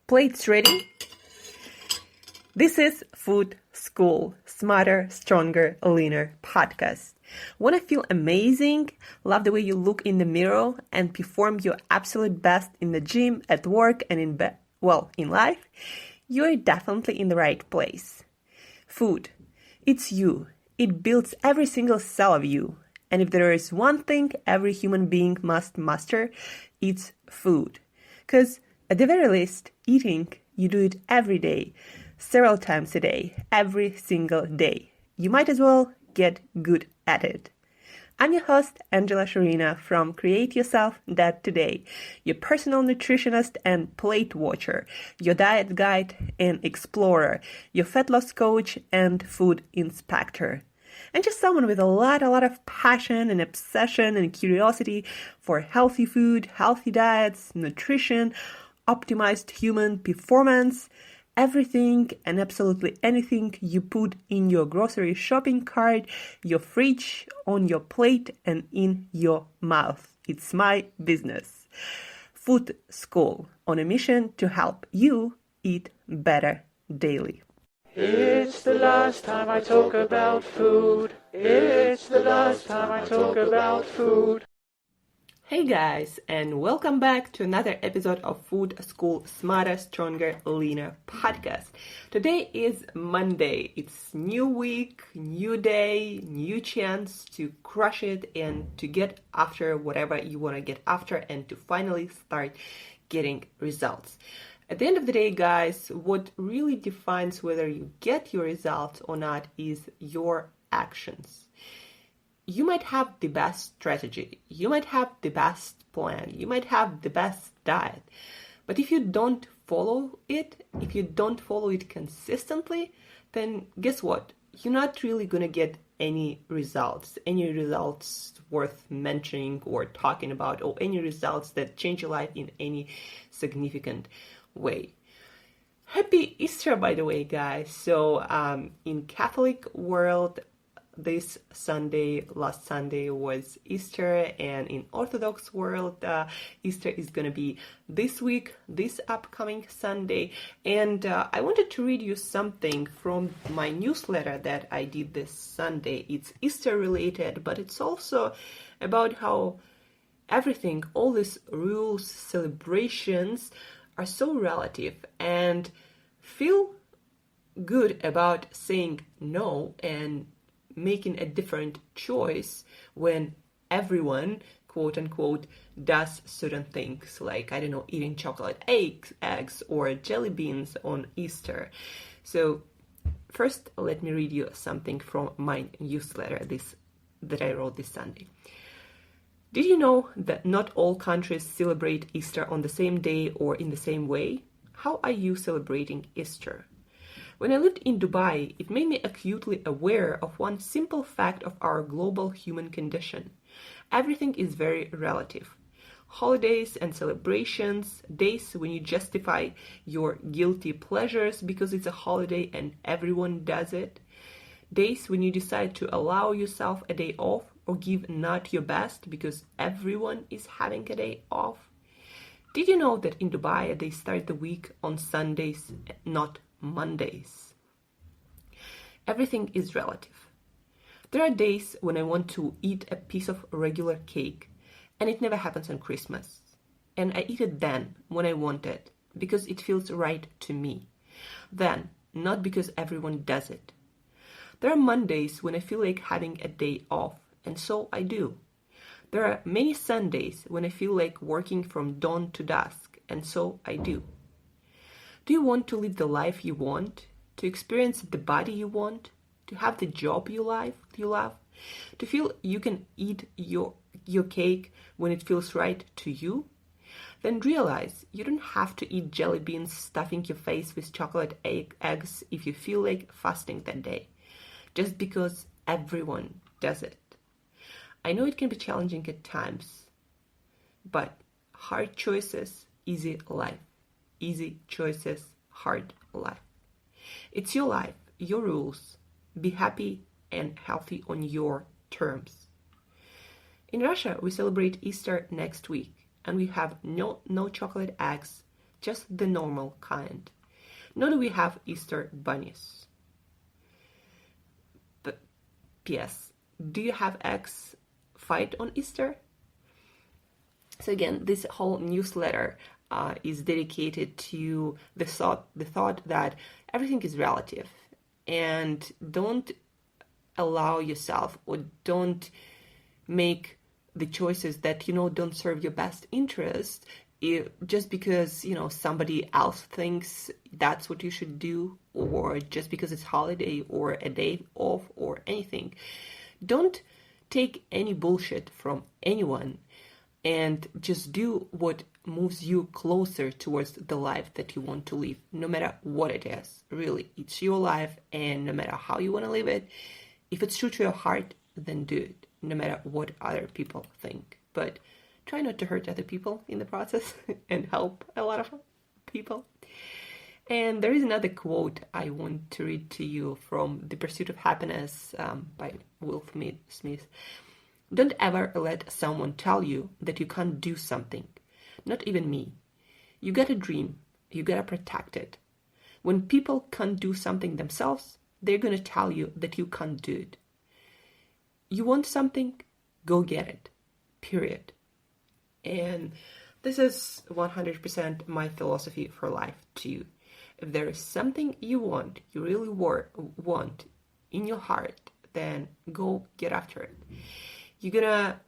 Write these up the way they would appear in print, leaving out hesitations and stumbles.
Plates ready? This is Food School, Smarter, Stronger, Leaner podcast. Want to feel amazing, love the way you look in the mirror, and perform your absolute best in the gym, at work, and in life? You're definitely in the right place. Food, it's you. It builds every single cell of you. And if there is one thing every human being must master, it's food. Because at the very least, eating, you do it every day, several times a day, every single day. You might as well get good at it. I'm your host, Shurina from Create Yourself That Today, your personal nutritionist and plate watcher, your diet guide and explorer, your fat loss coach and food inspector. And just someone with a lot of passion and obsession and curiosity for healthy food, healthy diets, nutrition, optimized human performance, everything and absolutely anything you put in your grocery shopping cart, your fridge, on your plate, and in your mouth. It's my business. Food School, on a mission to help you eat better daily. It's the last time I talk about food. It's the last time I talk about food. Hey guys, and welcome back to another episode of Food School Smarter, Stronger, Leaner podcast. Today is Monday. It's new week, new day, new chance to crush it and to get after whatever you want to get after and to finally start getting results. At the end of the day, guys, what really defines whether you get your results or not is your actions. You might have the best strategy, you might have the best plan, you might have the best diet, but if you don't follow it, consistently, then guess what? You're not really going to get any results worth mentioning or talking about, or any results that change your life in any significant way. Happy Easter, by the way, guys. So in Catholic world, this Sunday, last Sunday was Easter, and in Orthodox world, Easter is going to be this week, this upcoming Sunday. And I wanted to read you something from my newsletter that I did this Sunday. It's Easter related, but it's also about how everything, all these rules, celebrations are so relative, and feel good about saying no and making a different choice when everyone, quote unquote, does certain things, like, I don't know, eating chocolate eggs or jelly beans on Easter. So first, let me read you something from my newsletter that I wrote this Sunday. Did you know that not all countries celebrate Easter on the same day or in the same way? How are you celebrating Easter? When I lived in Dubai, it made me acutely aware of one simple fact of our global human condition. Everything is very relative. Holidays and celebrations, days when you justify your guilty pleasures because it's a holiday and everyone does it, days when you decide to allow yourself a day off or give not your best because everyone is having a day off. Did you know that in Dubai they start the week on Sundays, not Mondays? Everything is relative. There are days when I want to eat a piece of regular cake, and it never happens on Christmas. And I eat it then, when I want it, because it feels right to me. Then, not because everyone does it. There are Mondays when I feel like having a day off, and so I do. There are many Sundays when I feel like working from dawn to dusk, and so I do. Do you want to live the life you want? To experience the body you want? To have the job you love? To feel you can eat your cake when it feels right to you? Then realize you don't have to eat jelly beans stuffing your face with chocolate eggs if you feel like fasting that day, just because everyone does it. I know it can be challenging at times, but hard choices, easy life. Easy choices, hard life. It's your life, your rules. Be happy and healthy on your terms. In Russia, we celebrate Easter next week, and we have no chocolate eggs, just the normal kind. Nor do we have Easter bunnies. But P.S. Do you have eggs fight on Easter? So again, this whole newsletter is dedicated to the thought that everything is relative, and don't allow yourself, or don't make the choices that don't serve your best interest just because somebody else thinks that's what you should do, or just because it's holiday or a day off or anything. Don't take any bullshit from anyone, and just do what moves you closer towards the life that you want to live, no matter what it is. Really, it's your life, and no matter how you want to live it, if it's true to your heart, then do it, no matter what other people think. But try not to hurt other people in the process and help a lot of people. And there is another quote I want to read to you from The Pursuit of Happiness by Will Smith. Don't ever let someone tell you that you can't do something. Not even me. You got a dream. You gotta protect it. When people can't do something themselves, they're gonna tell you that you can't do it. You want something? Go get it. Period. And this is 100% my philosophy for life too. If there is something you want, you really want in your heart, then go get after it. You're gonna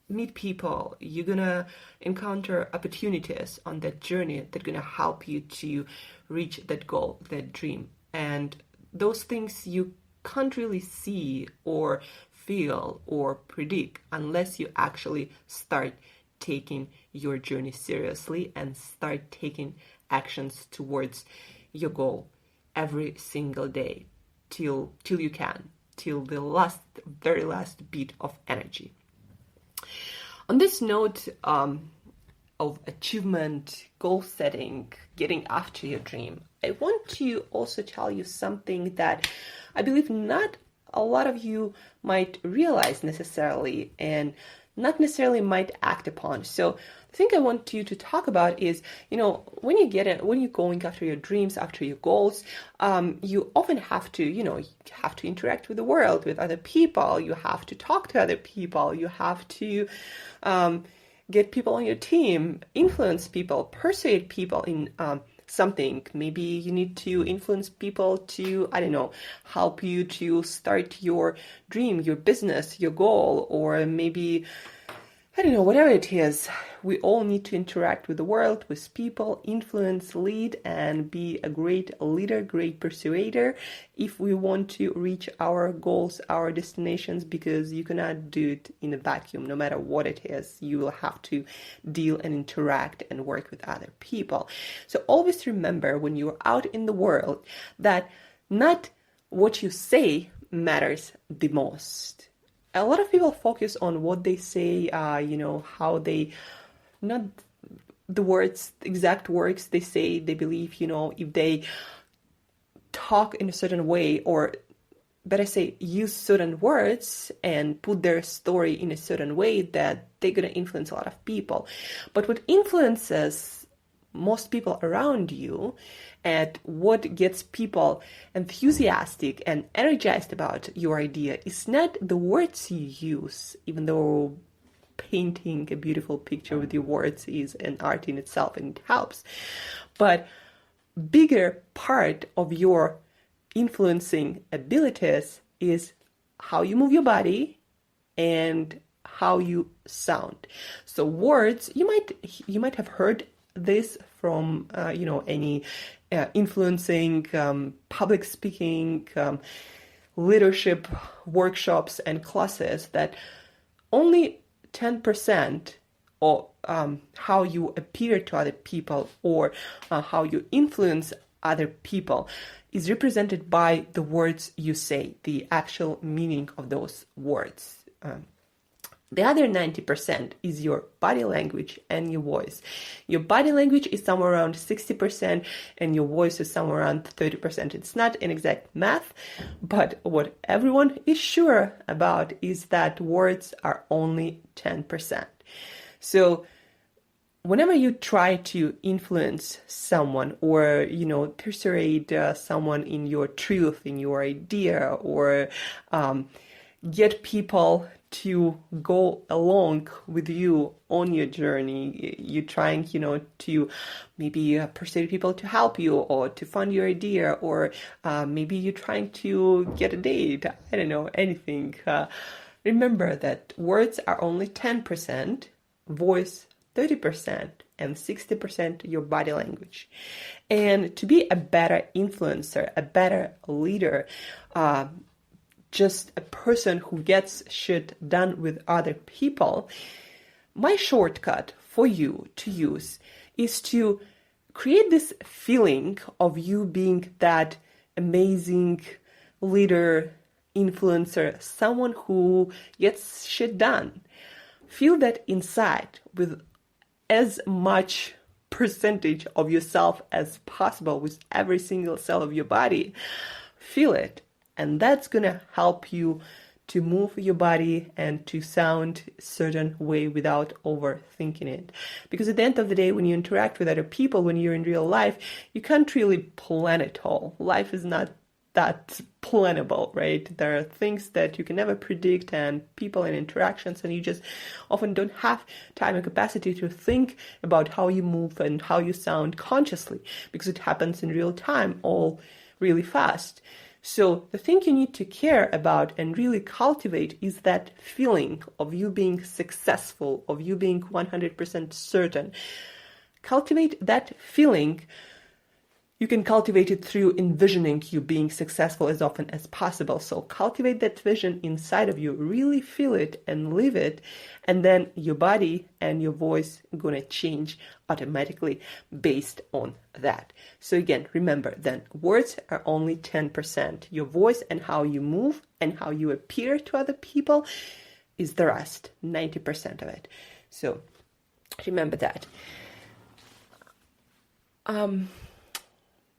meet people, you're gonna encounter opportunities on that journey that are gonna help you to reach that goal, that dream. And those things you can't really see or feel or predict unless you actually start taking your journey seriously and start taking actions towards your goal every single day till you can, till the very last bit of energy. On this note of achievement, goal setting, getting after your dream, I want to also tell you something that I believe not a lot of you might realize necessarily, and not necessarily might act upon. So the thing I want you to talk about is, when you're going after your dreams, after your goals, you often have to, have to interact with the world, with other people. You have to talk to other people. You have to get people on your team, influence people, persuade people in something. Maybe you need to influence people to, help you to start your dream, your business, your goal, or maybe, whatever it is. We all need to interact with the world, with people, influence, lead, and be a great leader, great persuader if we want to reach our goals, our destinations, because you cannot do it in a vacuum. No matter what it is, you will have to deal and interact and work with other people. So always remember when you're out in the world that not what you say matters the most. A lot of people focus on what they say, how they, not the words, exact words they say. They believe, if they talk in a certain way, or better say, use certain words and put their story in a certain way, that they're going to influence a lot of people. But what influences most people around you, and what gets people enthusiastic and energized about your idea, is not the words you use, even though painting a beautiful picture with your words is an art in itself and it helps. But bigger part of your influencing abilities is how you move your body and how you sound. So words, you might have heard this from any influencing, public speaking, leadership workshops and classes, that only 10% of how you appear to other people, or how you influence other people, is represented by the words you say, the actual meaning of those words. The other 90% is your body language and your voice. Your body language is somewhere around 60% and your voice is somewhere around 30%. It's not an exact math, but what everyone is sure about is that words are only 10%. So whenever you try to influence someone or, persuade someone in your truth, in your idea, or get people to go along with you on your journey, you're trying, to maybe persuade people to help you or to fund your idea, or maybe you're trying to get a date, I don't know, anything. Remember that words are only 10%, voice 30%, and 60% your body language. And to be a better influencer, a better leader, just a person who gets shit done with other people, my shortcut for you to use is to create this feeling of you being that amazing leader, influencer, someone who gets shit done. Feel that inside with as much percentage of yourself as possible, with every single cell of your body. Feel it. And that's going to help you to move your body and to sound a certain way without overthinking it. Because at the end of the day, when you interact with other people, when you're in real life, you can't really plan it all. Life is not that plannable, right? There are things that you can never predict, and people and interactions, and you just often don't have time and capacity to think about how you move and how you sound consciously, because it happens in real time, all really fast. So the thing you need to care about and really cultivate is that feeling of you being successful, of you being 100% certain. Cultivate that feeling. You can cultivate it through envisioning you being successful as often as possible. So cultivate that vision inside of you, really feel it and live it, and then your body and your voice are going to change automatically based on that. So again, remember then, words are only 10%. Your voice and how you move and how you appear to other people is the rest, 90% of it. So remember that.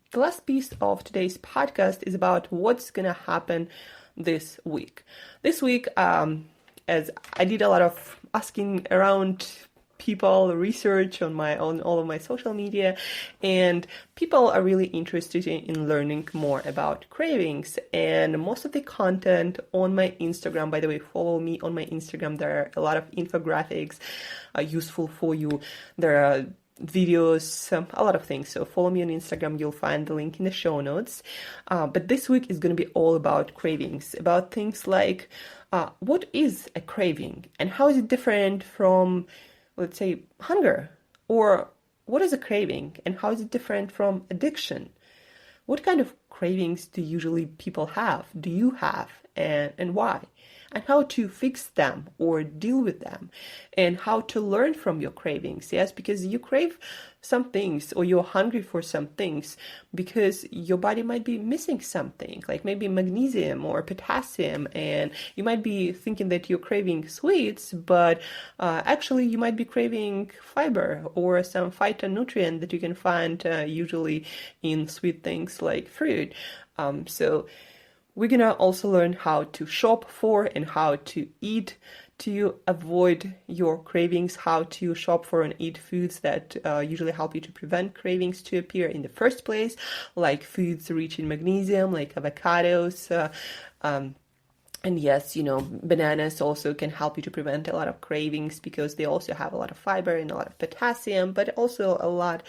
The last piece of today's podcast is about what's going to happen this week. This week, as I did a lot of asking around people, research on all of my social media, and people are really interested in learning more about cravings. And most of the content on my Instagram, by the way, follow me on my Instagram. There are a lot of infographics useful for you. There are videos, a lot of things. So follow me on Instagram. You'll find the link in the show notes. But this week is going to be all about cravings, about things like what is a craving and how is it different from, let's say, hunger? Or what is a craving and how is it different from addiction? What kind of cravings do usually people have? Do you have, and why? And how to fix them or deal with them, and how to learn from your cravings. Yes, because you crave some things, or you're hungry for some things because your body might be missing something, like maybe magnesium or potassium, and you might be thinking that you're craving sweets, but actually you might be craving fiber or some phytonutrient that you can find usually in sweet things like fruit. So we're going to also learn how to shop for and how to eat to avoid your cravings, how to shop for and eat foods that usually help you to prevent cravings to appear in the first place, like foods rich in magnesium, like avocados. And yes, bananas also can help you to prevent a lot of cravings because they also have a lot of fiber and a lot of potassium, but also a lot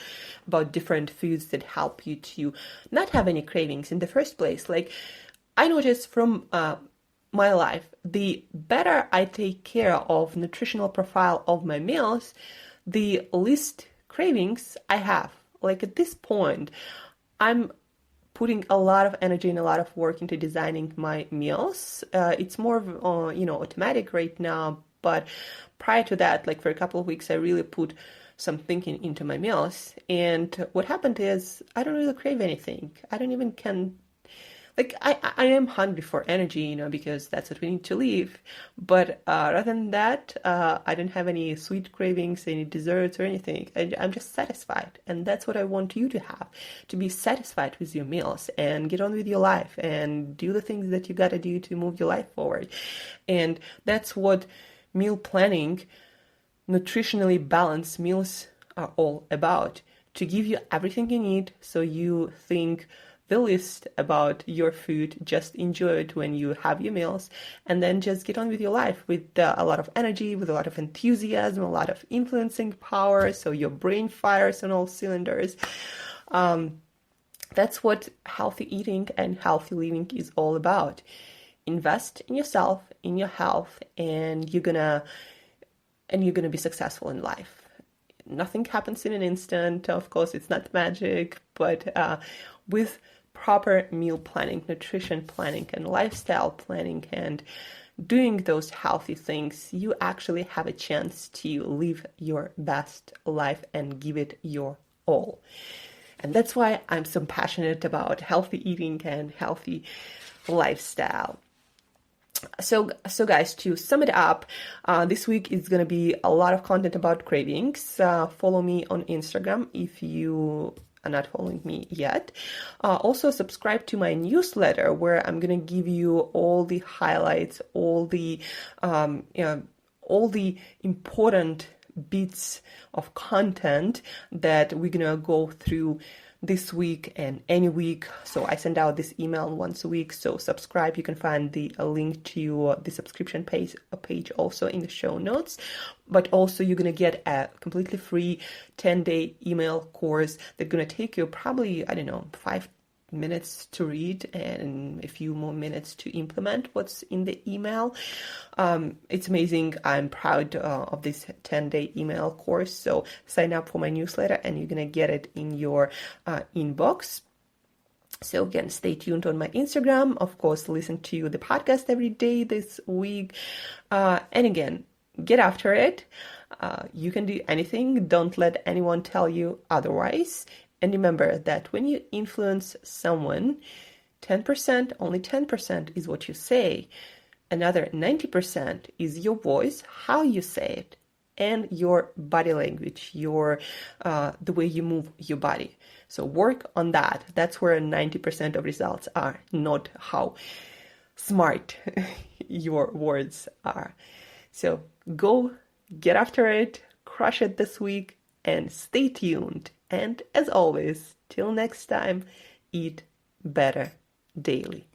about different foods that help you to not have any cravings in the first place. Like, I noticed from my life, the better I take care of nutritional profile of my meals, the least cravings I have. Like at this point, I'm putting a lot of energy and a lot of work into designing my meals. It's more of, automatic right now, but prior to that, like for a couple of weeks, I really put some thinking into my meals. And what happened is I don't really crave anything. I don't even Like, I am hungry for energy, because that's what we need to live. But rather than that, I don't have any sweet cravings, any desserts or anything. I'm just satisfied. And that's what I want you to have, to be satisfied with your meals and get on with your life and do the things that you got to do to move your life forward. And that's what meal planning, nutritionally balanced meals are all about, to give you everything you need so you think the least about your food, just enjoy it when you have your meals, and then just get on with your life with a lot of energy, with a lot of enthusiasm, a lot of influencing power, so your brain fires on all cylinders. That's what healthy eating and healthy living is all about. Invest in yourself, in your health, and you're gonna be successful in life. Nothing happens in an instant. Of course, it's not magic, but with proper meal planning, nutrition planning, and lifestyle planning, and doing those healthy things, you actually have a chance to live your best life and give it your all. And that's why I'm so passionate about healthy eating and healthy lifestyle. So guys, to sum it up, this week is going to be a lot of content about cravings. Follow me on Instagram if you are not following me yet. Also subscribe to my newsletter, where I'm going to give you all the highlights, all the important bits of content that we're going to go through this week and any week. So I send out this email once a week. So subscribe. You can find the link to the subscription page also in the show notes. But also you're going to get a completely free 10-day email course that's going to take you probably, 5 minutes to read and a few more minutes to implement what's in the email. It's amazing. I'm proud of this 10-day email course. So sign up for my newsletter and you're going to get it in your inbox. So again, stay tuned on my Instagram. Of course, listen to the podcast every day this week. And again, get after it. You can do anything. Don't let anyone tell you otherwise. And remember that when you influence someone, 10%, only 10% is what you say. Another 90% is your voice, how you say it, and your body language, the way you move your body. So work on that. That's where 90% of results are, not how smart your words are. So go get after it, crush it this week, and stay tuned. And as always, till next time, eat better daily.